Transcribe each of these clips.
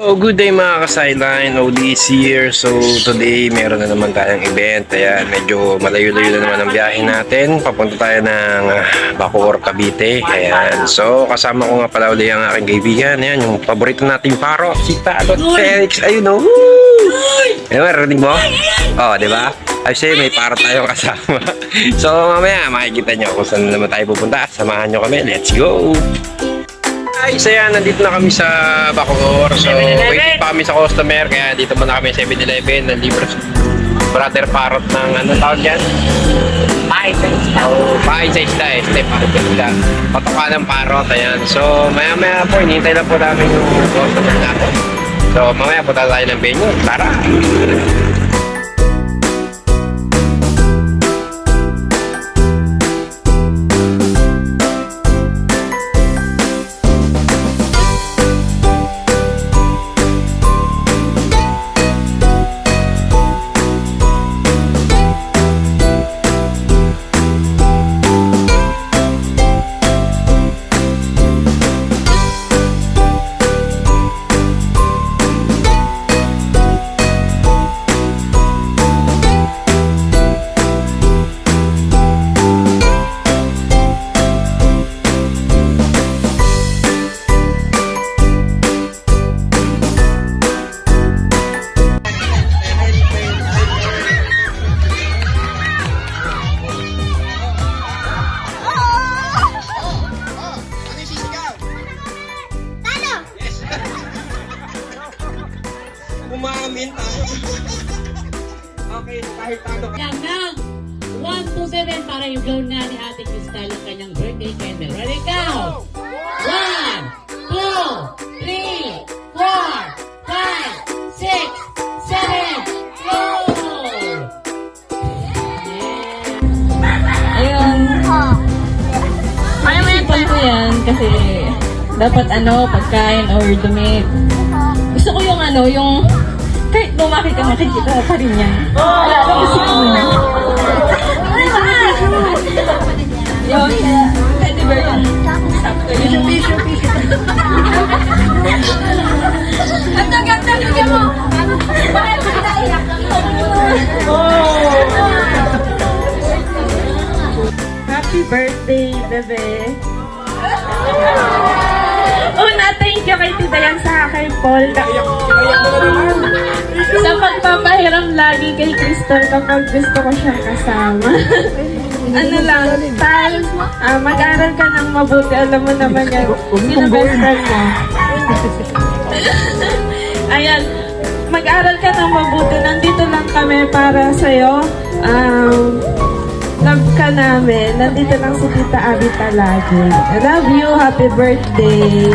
So, good day mga ka-sideline. OD is here. So, today meron na naman tayong event. Ayan, medyo malayo-layo na naman ang biyahe natin. Papunta tayo ng Bacoor, Cavite. Ayan. So, kasama ko nga pala ulit ang aking kaibigan. Ayan, yung paborito nating paro. Si Talot Felix. Ayun o. Ayan, marinig mo? Oh, di ba? Ay, siya, may paro tayong kasama. So, mamaya makikita nyo kung saan naman tayo pupunta. Samahan nyo kami. Let's go! Guys, ayan, nandito na kami sa Bacoor. So, waiting pa kami sa customer. Kaya dito muna kami sa 7-Eleven. Nandito si Brother Parrot ng ano tawag yan? Pahay sa isda. Oh, pahay sa isda eh. Step pahay sa isda. Patoka ng parrot. Ayan. So, maya-maya po, hinihintay lang po namin yung customer natin. So, mamaya punta tayo ng venue. Tara! Umamin tayo. Okay, kahit ano ka. Yan ng 1 to 7 para yung blow na ni Ate Crystal ang kanyang birthday candle. Ready, go! 1, 2, 3, 4, 5, 6, 7, go! Ayun. Naisipan ko yan kasi dapat pagkain or dumi. Gusto ko yung yung kahit lumaki ka makikita pa rin yan. Wala akong isipin na. Yun, pwede ba yun? Tissue. Ang ganda mo. Bakit mo naiyak? Happy birthday, bebe. Thank you kay Tita Yan sa kay Paul. Sa pagpapahiram lagi kay Crystal kapag gusto ko siyang kasama. Tal, mag-aral ka ng mabuti. Alam mo naman yan. Sino best friend mo? Ayan, mag-aral ka ng mabuti. Nandito lang kami para sa'yo. Love ka namin. Nandito lang si Tita Abby palagi. I love you. Happy birthday.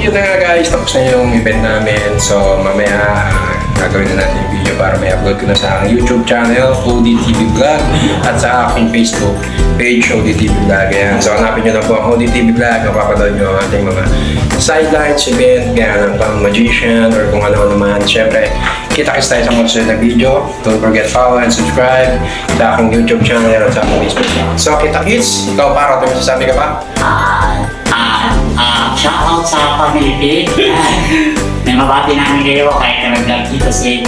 Yun na nga guys, tapos na yung event namin. So mamaya gagawin na natin yung video para may upload ko na sa aking YouTube channel, ODTV Vlog, at sa aking Facebook page, ODTV Vlog. Ayan. So hanapin nyo na po ang ODTV Vlog, mapapanood nyo ang ating mga sidelines, event, kaya ng pang magician or kung ano naman. Siyempre, kita-kits tayo sa mga susunod na video. Don't forget follow and subscribe sa aking YouTube channel at sa aking Facebook. So kita-kits, ikaw para ito masasabi ka pa? Family Pig. May mabati namin kayo kahit na nag-vlog dito si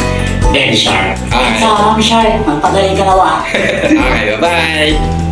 Dev Sharp. Okay. Sharp, magpagaling ka nawa. Okay, bye-bye!